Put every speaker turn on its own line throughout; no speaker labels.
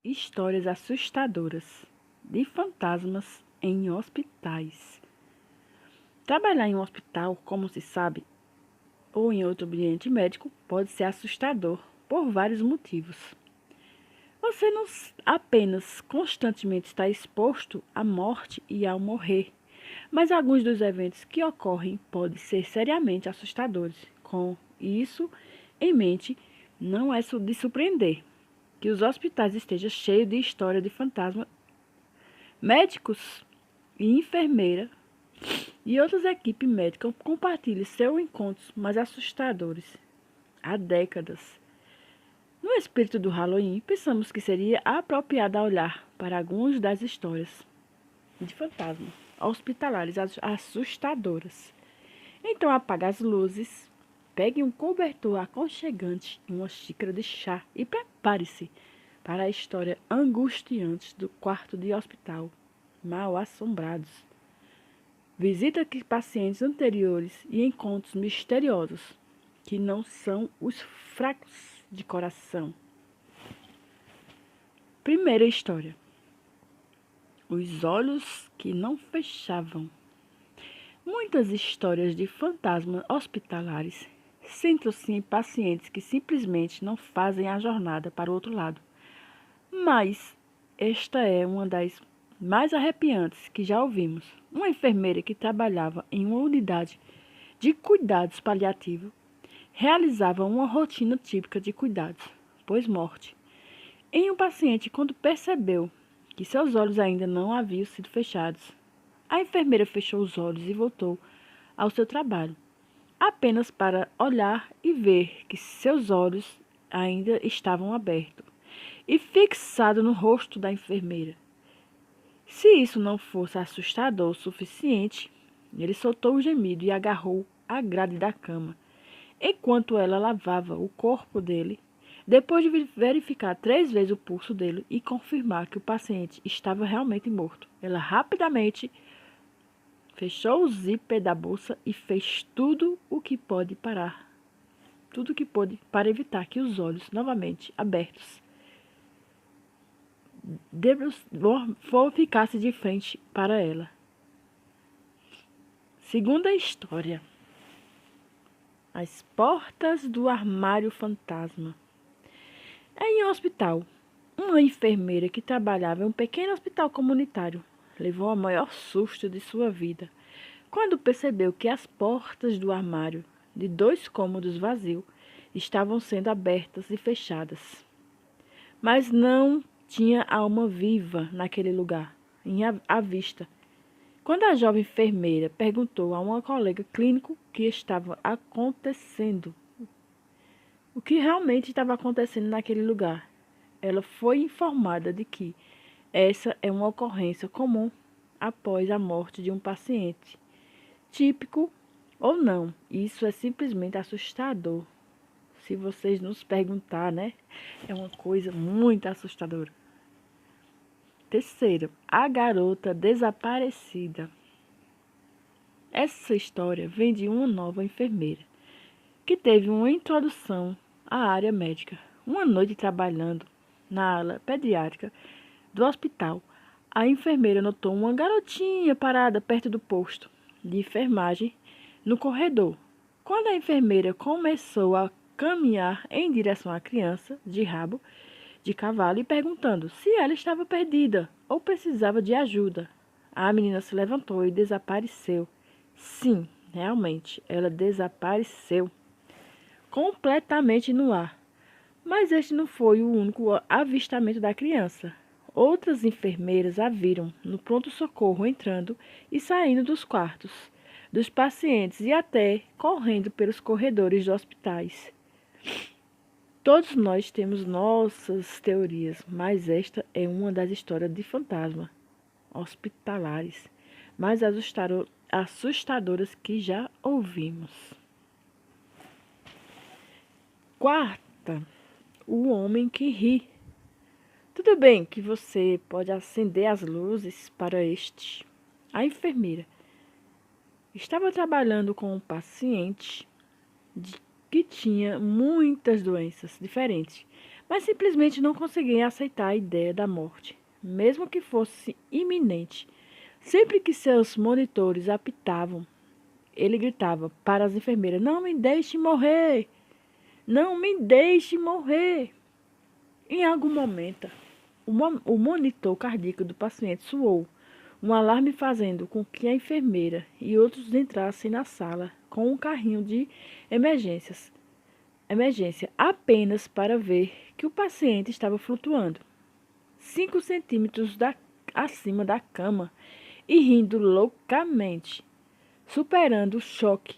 Histórias assustadoras de fantasmas em hospitais. Trabalhar em um hospital, como se sabe, ou em outro ambiente médico, pode ser assustador por vários motivos. Você não apenas constantemente está exposto à morte e ao morrer, mas alguns dos eventos que ocorrem podem ser seriamente assustadores. Com isso em mente, não é de surpreender que os hospitais estejam cheios de história de fantasma. Médicos e enfermeira e outras equipes médicas compartilham seus encontros mais assustadores há décadas. No espírito do Halloween, pensamos que seria apropriado olhar para algumas das histórias de fantasmas hospitalares assustadoras. Então apague as luzes, pegue um cobertor aconchegante e uma xícara de chá e prepare-se para a história angustiante do quarto de hospital, mal assombrados. Visita aqui pacientes anteriores e encontros misteriosos, que não são os fracos de coração. Primeira história. Os olhos que não fechavam. Muitas histórias de fantasmas hospitalares centram-se em pacientes que simplesmente não fazem a jornada para o outro lado. Mas esta é uma das mais arrepiantes que já ouvimos. Uma enfermeira que trabalhava em uma unidade de cuidados paliativos realizava uma rotina típica de cuidados pós-morte em um paciente quando percebeu que seus olhos ainda não haviam sido fechados. A enfermeira fechou os olhos e voltou ao seu trabalho, apenas para olhar e ver que seus olhos ainda estavam abertos e fixados no rosto da enfermeira. Se isso não fosse assustador o suficiente, ele soltou um gemido e agarrou a grade da cama, enquanto ela lavava o corpo dele. Depois de verificar 3 vezes o pulso dele e confirmar que o paciente estava realmente morto, ela rapidamente fechou o zíper da bolsa e fez tudo o que pôde para evitar que os olhos novamente abertos ficasse de frente para ela. Segunda história. As portas do armário fantasma. Em um hospital, uma enfermeira que trabalhava em um pequeno hospital comunitário levou o maior susto de sua vida quando percebeu que as portas do armário de 2 cômodos vazios estavam sendo abertas e fechadas. Mas não tinha alma viva naquele lugar, à vista. Quando a jovem enfermeira perguntou a uma colega clínico o que estava acontecendo, o que realmente estava acontecendo naquele lugar, ela foi informada de que essa é uma ocorrência comum após a morte de um paciente. Típico ou não, isso é simplesmente assustador. Se vocês nos perguntar, né? É uma coisa muito assustadora. Terceiro, a garota desaparecida. Essa história vem de uma nova enfermeira que teve uma introdução à área médica. Uma noite trabalhando na ala pediátrica do hospital, a enfermeira notou uma garotinha parada perto do posto de enfermagem no corredor. Quando a enfermeira começou a caminhar em direção à criança, de rabo de cavalo, e perguntando se ela estava perdida ou precisava de ajuda, a menina se levantou e desapareceu. Sim, realmente, ela desapareceu completamente no ar. Mas este não foi o único avistamento da criança. Outras enfermeiras a viram no pronto-socorro entrando e saindo dos quartos dos pacientes e até correndo pelos corredores dos hospitais. Todos nós temos nossas teorias, mas esta é uma das histórias de fantasma hospitalares mais assustadoras que já ouvimos. Quarta, o homem que ri. Tudo bem que você pode acender as luzes para este. A enfermeira estava trabalhando com um paciente que tinha muitas doenças diferentes, mas simplesmente não conseguia aceitar a ideia da morte, mesmo que fosse iminente. Sempre que seus monitores apitavam, ele gritava para as enfermeiras: "Não me deixe morrer! Não me deixe morrer!" Em algum momento, o monitor cardíaco do paciente soou um alarme, fazendo com que a enfermeira e outros entrassem na sala com um carrinho de emergência, apenas para ver que o paciente estava flutuando 5 centímetros acima da cama e rindo loucamente. Superando o choque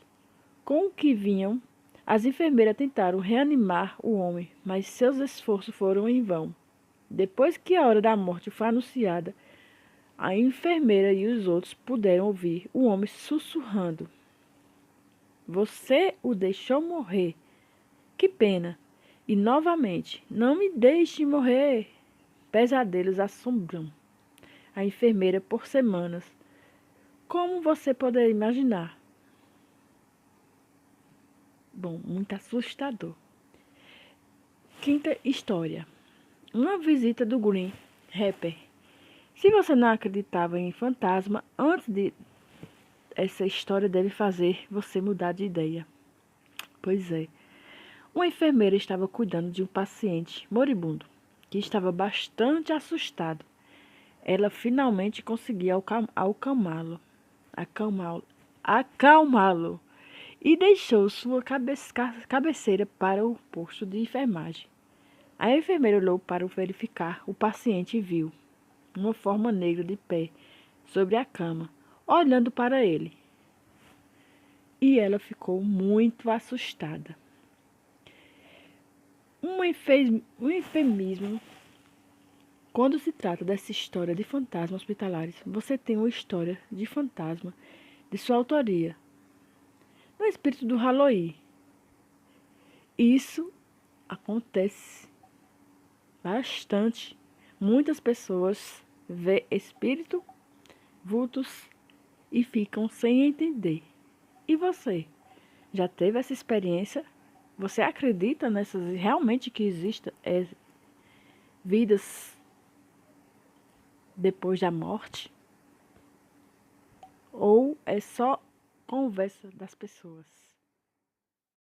com o que vinham, as enfermeiras tentaram reanimar o homem, mas seus esforços foram em vão. Depois que a hora da morte foi anunciada, a enfermeira e os outros puderam ouvir o homem sussurrando: "Você o deixou morrer. Que pena. E novamente, não me deixe morrer." Pesadelos assombram a enfermeira por semanas, como você poderia imaginar. Bom, muito assustador. Quinta história. Uma visita do Green Reaper. Se você não acreditava em fantasma, essa história deve fazer você mudar de ideia. Pois é. Uma enfermeira estava cuidando de um paciente moribundo, que estava bastante assustado. Ela finalmente conseguiu acalmá-lo e deixou sua cabeceira para o posto de enfermagem. A enfermeira olhou para verificar o paciente e viu uma forma negra de pé sobre a cama, olhando para ele. E ela ficou muito assustada. Um eufemismo. Quando se trata dessa história de fantasmas hospitalares, você tem uma história de fantasma de sua autoria, no espírito do Halloween. Isso acontece bastante. Muitas pessoas vê espírito, vultos e ficam sem entender. E você? Já teve essa experiência? Você acredita nessas realmente que existem vidas depois da morte? Ou é só conversa das pessoas?